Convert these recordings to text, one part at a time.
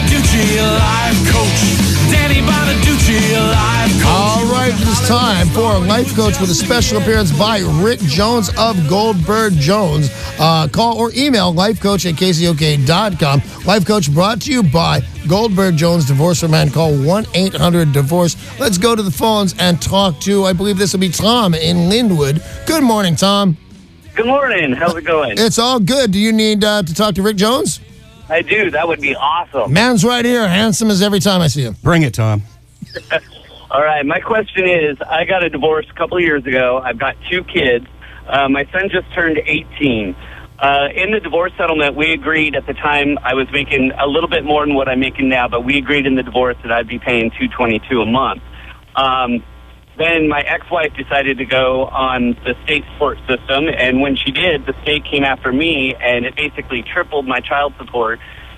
Bonaduce, life coach. Danny Bonaduce, life coach. All right, it's time for a life coach with a special appearance by Rick Jones of Goldberg Jones. Call or email lifecoach@kzok.com. Life Coach brought to you by Goldberg Jones Divorce for Men. Call 1-800-DIVORCE. Let's go to the phones and talk to, I believe this will be Tom in Linwood. Good morning, Tom. Good morning. How's it going? It's all good. Do you need to talk to Rick Jones? I do. That would be awesome. Man's right here, handsome as every time I see him. Bring it, Tom. All right. My question is, I got a divorce a couple of years ago. I've got 2 kids. My son just turned 18. In the divorce settlement, we agreed at the time I was making a little bit more than what I'm making now, but we agreed in the divorce that I'd be paying $222 a month. Then my ex-wife decided to go on the state support system, and when she did, the state came after me, and it basically tripled my child support,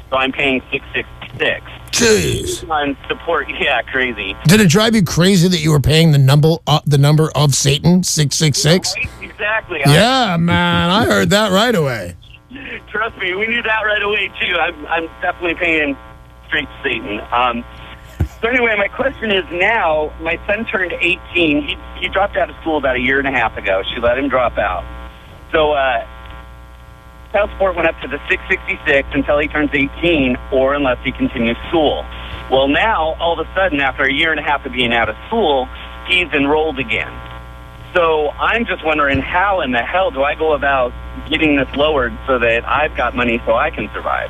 so I'm paying $666. Jeez. On support, yeah, crazy. Did it drive you crazy that you were paying the number of Satan, 666? Right? Exactly. Yeah, man, I heard that right away. Trust me, we knew that right away, too. I'm definitely paying straight to Satan. So anyway, my question is now, my son turned 18. He dropped out of school about a year and a half ago. She let him drop out. So child support went up to the $666 until he turns 18, or unless he continues school. Well, now, all of a sudden, after a year and a half of being out of school, he's enrolled again. So I'm just wondering, how in the hell do I go about getting this lowered so that I've got money so I can survive?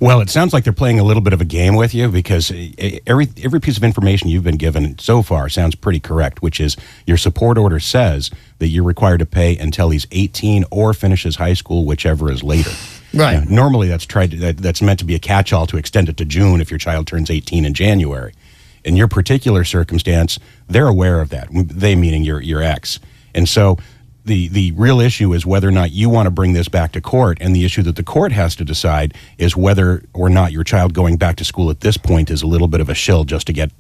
Well, it sounds like they're playing a little bit of a game with you, because every piece of information you've been given so far sounds pretty correct, which is your support order says that you're required to pay until he's 18 or finishes high school, whichever is later. Right. Now, normally that's meant to be a catch-all to extend it to June if your child turns 18 in January. In your particular circumstance, they're aware of that, they meaning your ex. And so the real issue is whether or not you want to bring this back to court, and the issue that the court has to decide is whether or not your child going back to school at this point is a little bit of a shill just to get,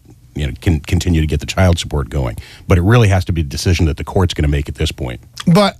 continue to get the child support going. But it really has to be a decision that the court's going to make at this point. But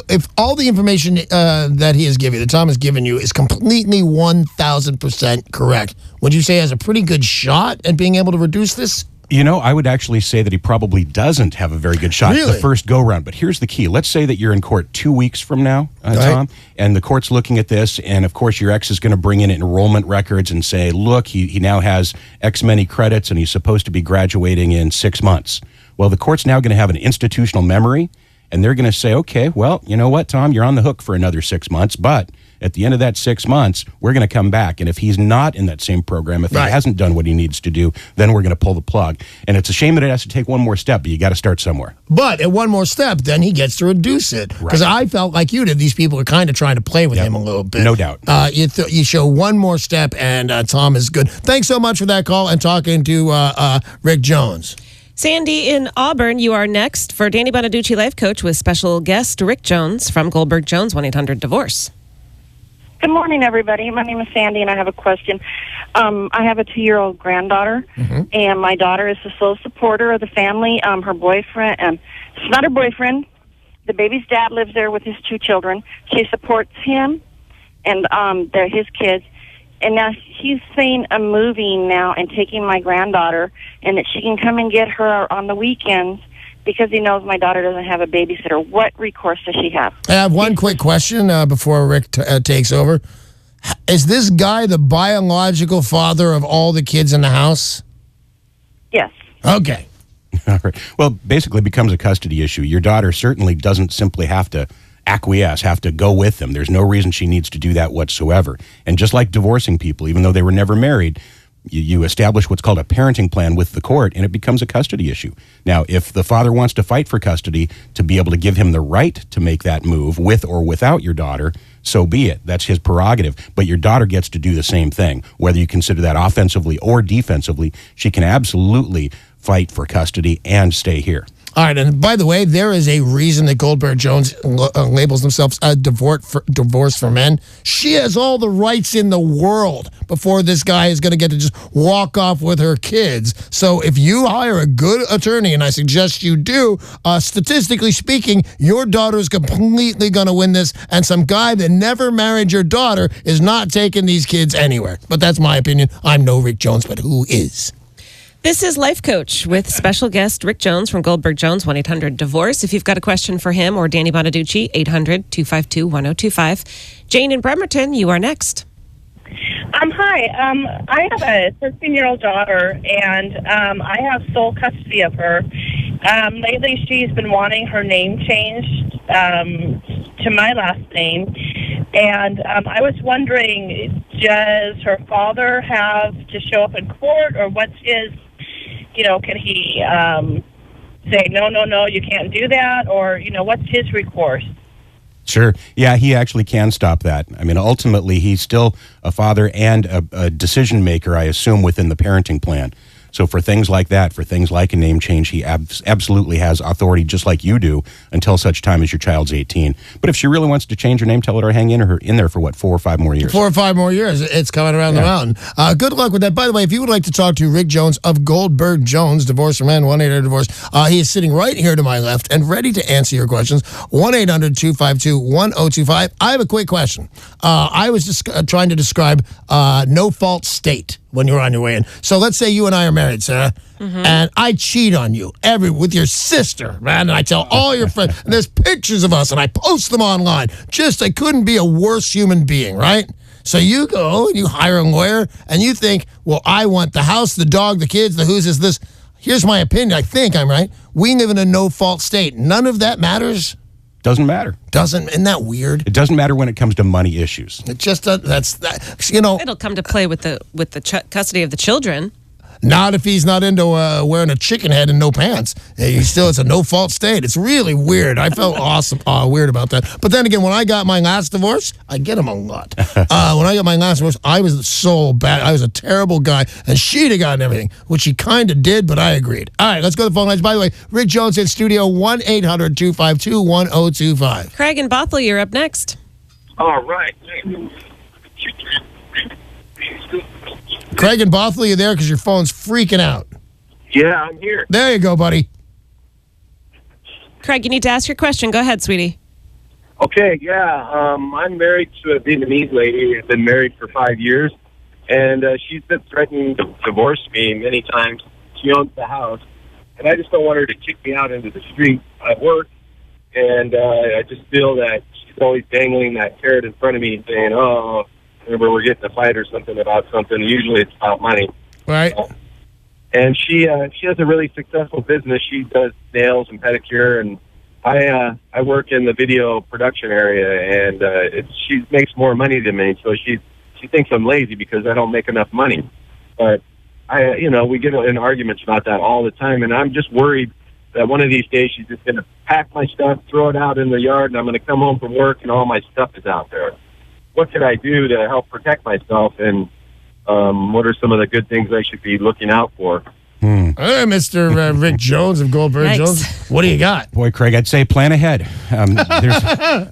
if all the information that he has given you, that Tom has given you, is completely 1,000% correct, would you say he has a pretty good shot at being able to reduce this? I would actually say that he probably doesn't have a very good shot the first go-round. But here's the key. Let's say that you're in court 2 weeks from now, Tom, and the court's looking at this, and, of course, your ex is going to bring in enrollment records and say, look, he now has X many credits, and he's supposed to be graduating in 6 months. Well, the court's now going to have an institutional memory, and they're going to say, okay, well, you know what, Tom, you're on the hook for another 6 months, but at the end of that 6 months, we're going to come back. And if he's not in that same program, if he hasn't done what he needs to do, then we're going to pull the plug. And it's a shame that it has to take one more step, but you got to start somewhere. But at one more step, then he gets to reduce it. Because I felt like you did. These people are kind of trying to play with him a little bit. No doubt. You show one more step, and Tom is good. Thanks so much for that call and talking to Rick Jones. Sandy in Auburn, you are next for Danny Bonaduce Life Coach with special guest Rick Jones from Goldberg Jones, 1-800-DIVORCE. Good morning, everybody. My name is Sandy, and I have a question. I have a 2-year-old granddaughter, and my daughter is the sole supporter of the family. Her boyfriend, it's not her boyfriend. The baby's dad lives there with his 2 children. She supports him, and they're his kids. And now he's saying I'm moving now and taking my granddaughter, and that she can come and get her on the weekends, because he knows my daughter doesn't have a babysitter. What recourse does she have? I have one quick question before Rick takes over. Is this guy the biological father of all the kids in the house? Yes. Okay. All right. Well, basically it becomes a custody issue. Your daughter certainly doesn't simply have to acquiesce, have to go with them. There's no reason she needs to do that whatsoever. And just like divorcing people, even though they were never married, you establish what's called a parenting plan with the court, and it becomes a custody issue. Now, if the father wants to fight for custody to be able to give him the right to make that move with or without your daughter, so be it. That's his prerogative. But your daughter gets to do the same thing. Whether you consider that offensively or defensively, she can absolutely fight for custody and stay here. All right, and by the way, there is a reason that Goldberg Jones labels themselves a divorce for men. She has all the rights in the world before this guy is going to get to just walk off with her kids. So if you hire a good attorney, and I suggest you do, statistically speaking, your daughter is completely going to win this, and some guy that never married your daughter is not taking these kids anywhere. But that's my opinion. I'm no Rick Jones, but who is? This is Life Coach with special guest Rick Jones from Goldberg Jones, 1-800-DIVORCE. If you've got a question for him or Danny Bonaduce, 800-252-1025. Jane in Bremerton, you are next. Hi. I have a 13-year-old daughter, and I have sole custody of her. Lately, she's been wanting her name changed to my last name. And I was wondering, does her father have to show up in court, or what's his, can he say, no, you can't do that, or, what's his recourse? Sure. Yeah, he actually can stop that. I mean, ultimately, he's still a father and a decision maker, I assume, within the parenting plan. So for things like that, for things like a name change, he absolutely has authority, just like you do, until such time as your child's 18. But if she really wants to change her name, tell her to hang in there for, 4 or 5 more years? 4 or 5 more years. It's coming around the mountain. Good luck with that. By the way, if you would like to talk to Rick Jones of Goldberg Jones, Divorce for Men, 1-800-DIVORCE, he is sitting right here to my left and ready to answer your questions. 1-800-252-1025. I have a quick question. I was just trying to describe no-fault state when you're on your way in. So let's say you and I are married, Sarah, and I cheat on you with your sister, man, and I tell all your friends, and there's pictures of us, and I post them online. I couldn't be a worse human being, right? So you go and you hire a lawyer, and you think, well, I want the house, the dog, the kids, the who's is this. Here's my opinion. I think I'm right. We live in a no-fault state. None of that matters. Doesn't matter. Isn't that weird? It doesn't matter when it comes to money issues. It just that. It'll come to play with the custody of the children. Not if he's not into wearing a chicken head and no pants. It's a no-fault state. It's really weird. I felt weird about that. But then again, when I got my last divorce, I get them a lot. When I got my last divorce, I was so bad. I was a terrible guy, and she'd have gotten everything, which she kind of did, but I agreed. All right, let's go to the phone lines. By the way, Rick Jones in studio, 1-800-252-1025. Craig and Bothell, you're up next. All right. Craig and Bothell, you there? Because your phone's freaking out. Yeah, I'm here. There you go, buddy. Craig, you need to ask your question. Go ahead, sweetie. Okay, yeah. I'm married to a Vietnamese lady. I've been married for 5 years, and she's been threatening to divorce me many times. She owns the house, and I just don't want her to kick me out into the street. I work, and I just feel that she's always dangling that carrot in front of me, saying, "Oh, remember we're getting a fight or something about something." Usually it's about money. Right. And she has a really successful business. She does nails and pedicure, and I work in the video production area, and she makes more money than me. So she thinks I'm lazy because I don't make enough money. But we get in arguments about that all the time, and I'm just worried that one of these days she's just going to pack my stuff, throw it out in the yard, and I'm going to come home from work and all my stuff is out there. What can I do to help protect myself, and what are some of the good things I should be looking out for? Hey, Mr. Rick Jones of Goldberg Jones. What do you got? Boy, Craig, I'd say plan ahead.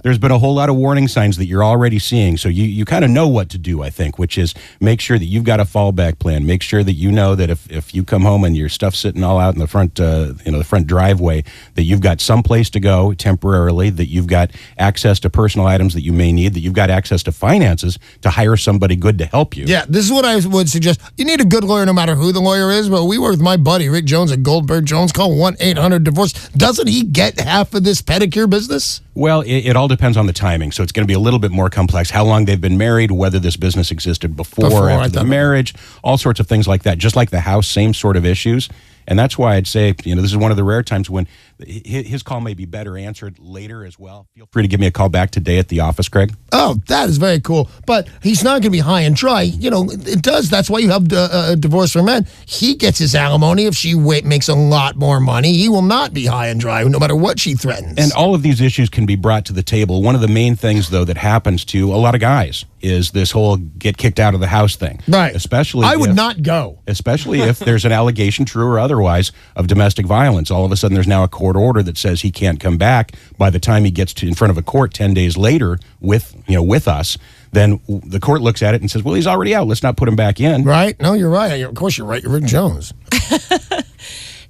There's been a whole lot of warning signs that you're already seeing, so you kind of know what to do, I think, which is make sure that you've got a fallback plan. Make sure that you know that if you come home and your stuff's sitting all out in the front, the front driveway, that you've got some place to go temporarily, that you've got access to personal items that you may need, that you've got access to finances to hire somebody good to help you. Yeah, this is what I would suggest. You need a good lawyer no matter who the lawyer is, but we work with my buddy Rick Jones at Goldberg Jones. Call 1-800-DIVORCE. Doesn't he get half of this pedicure business? Well, it all depends on the timing, so it's going to be a little bit more complex. How long they've been married, whether this business existed before or after the marriage, all sorts of things like that. Just like the house, same sort of issues. And that's why I'd say, this is one of the rare times when his call may be better answered later as well. Feel free to give me a call back today at the office, Craig. Oh, that is very cool. But he's not going to be high and dry. It does. That's why you have divorce for men. He gets his alimony. If she makes a lot more money, he will not be high and dry, no matter what she threatens. And all of these issues can be brought to the table. One of the main things, though, that happens to a lot of guys is this whole get kicked out of the house thing. Right. Especially I would not go. Especially if there's an allegation, true or otherwise, of domestic violence. All of a sudden, there's now a court order that says he can't come back. By the time he gets in front of a court 10 days later with us, then the court looks at it and says, well, he's already out. Let's not put him back in. Right. No, you're right. Of course, you're right. You're Rick Jones.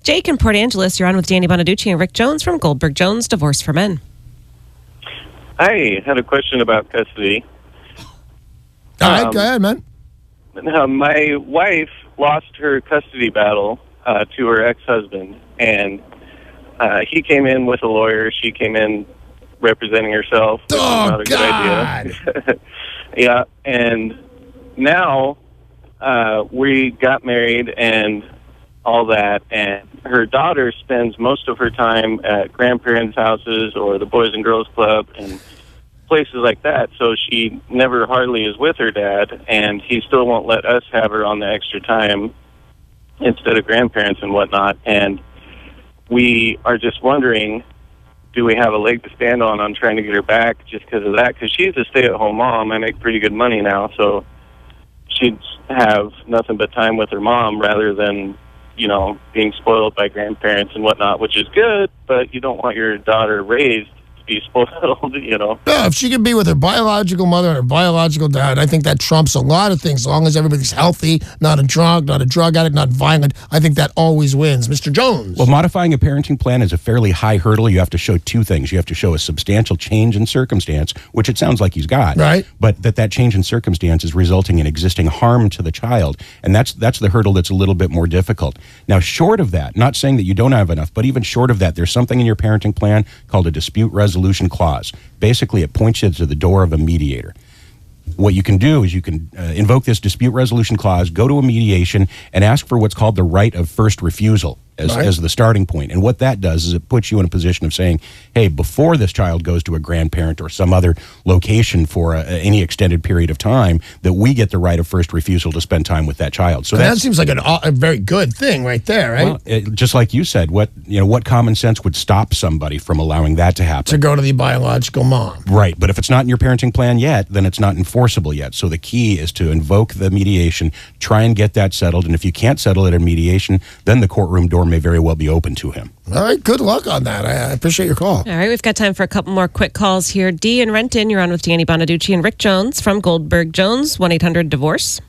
Jake in Port Angeles, you're on with Danny Bonaduce and Rick Jones from Goldberg Jones, Divorce for Men. I had a question about custody. All right, go ahead, man. My wife lost her custody battle to her ex-husband, and he came in with a lawyer. She came in representing herself. Which Oh, not a God. good idea. Yeah, and now we got married and all that, and her daughter spends most of her time at grandparents' houses or the Boys and Girls Club and places like that, so she never hardly is with her dad, and he still won't let us have her on the extra time instead of grandparents and whatnot. And we are just wondering, do we have a leg to stand on trying to get her back just because of that? Because she's a stay-at-home mom. I make pretty good money now, so she'd have nothing but time with her mom rather than, being spoiled by grandparents and whatnot, which is good, but you don't want your daughter raised to be spoiled, Yeah, if she could be with her biological mother and her biological dad, I think that trumps a lot of things. As long as everybody's healthy, not a drunk, not a drug addict, not violent, I think that always wins. Mr. Jones. Well, modifying a parenting plan is a fairly high hurdle. You have to show two things. You have to show a substantial change in circumstance, which it sounds like he's got. Right. But that change in circumstance is resulting in existing harm to the child. And that's the hurdle that's a little bit more difficult. Now, short of that, not saying that you don't have enough, but even short of that, there's something in your parenting plan called a dispute resolution clause. Basically, it points you to the door of a mediator. What you can do is you can invoke this dispute resolution clause, go to a mediation, and ask for what's called the right of first refusal as the starting point. And what that does is it puts you in a position of saying, hey, before this child goes to a grandparent or some other location for any extended period of time, that we get the right of first refusal to spend time with that child. So that seems like a very good thing right there, right? Well, just like you said, what common sense would stop somebody from allowing that to happen? To go to the biological mom. Right, but if it's not in your parenting plan yet, then it's not enforceable yet. So the key is to invoke the mediation, try and get that settled, and if you can't settle it in mediation, then the courtroom door may very well be open to him. All right, good luck on that. I appreciate your call. All right, we've got time for a couple more quick calls here. Dee in Renton, you're on with Danny Bonaduce and Rick Jones from Goldberg Jones, 1-800-DIVORCE.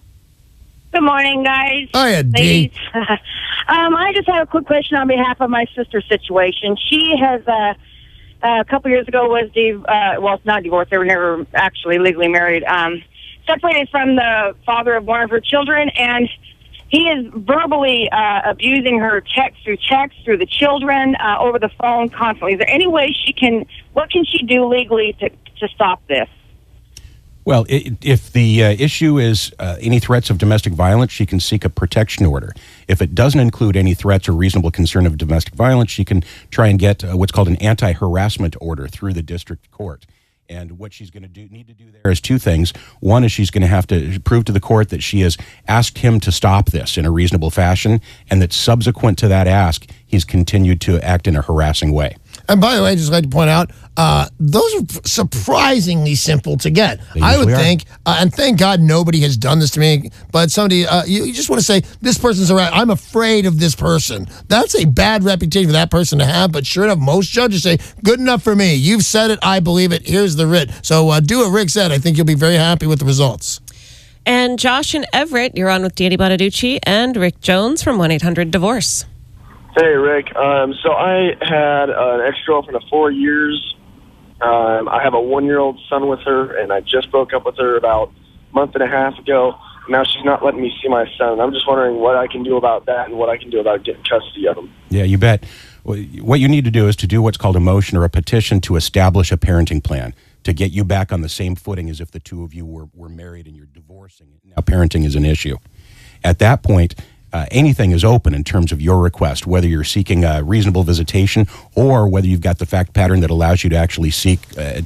Good morning, guys. Hiya, Dee. I just have a quick question on behalf of my sister's situation. She has, a couple years ago, was not divorced. They were never actually legally married. Separated from the father of one of her children, and he is verbally abusing her through the children, over the phone constantly. Is there any way what can she do legally to stop this? Well, if the issue is any threats of domestic violence, she can seek a protection order. If it doesn't include any threats or reasonable concern of domestic violence, she can try and get what's called an anti-harassment order through the district court. And what she's going to need to do there is two things. One is she's going to have to prove to the court that she has asked him to stop this in a reasonable fashion, and that subsequent to that ask, he's continued to act in a harassing way. And by the way, I'd just like to point out, those are surprisingly simple to get. I would think, and thank God nobody has done this to me, but somebody, you just want to say, this person's around, I'm afraid of this person. That's a bad reputation for that person to have, but sure enough, most judges say, good enough for me. You've said it, I believe it, here's the writ. So do what Rick said. I think you'll be very happy with the results. And Josh in Everett, you're on with Danny Bonaduce and Rick Jones from 1-800-DIVORCE. Hey, Rick. So I had an ex-girlfriend of 4 years. I have a 1-year-old son with her, and I just broke up with her about a month and a half ago. Now she's not letting me see my son. I'm just wondering what I can do about that and what I can do about getting custody of him. Yeah, you bet. What you need to do is to do what's called a motion or a petition to establish a parenting plan to get you back on the same footing as if the two of you were married and you're divorcing. Now parenting is an issue. At that point, anything is open in terms of your request, whether you're seeking a reasonable visitation or whether you've got the fact pattern that allows you to actually seek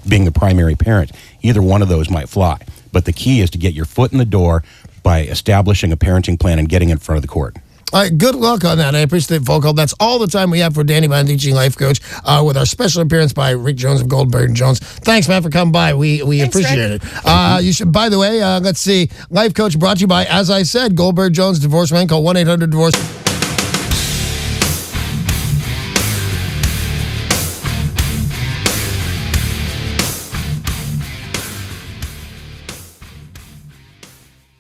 being the primary parent. Either one of those might fly. But the key is to get your foot in the door by establishing a parenting plan and getting in front of the court. All right, good luck on that. I appreciate the phone call. That's all the time we have for Danny Bonaduce, life coach, with our special appearance by Rick Jones of Goldberg Jones. Thanks, man, for coming by. We appreciate it. You should. By the way, let's see. Life coach brought to you by, as I said, Goldberg Jones Divorce Man. Call 1-800-DIVORCE.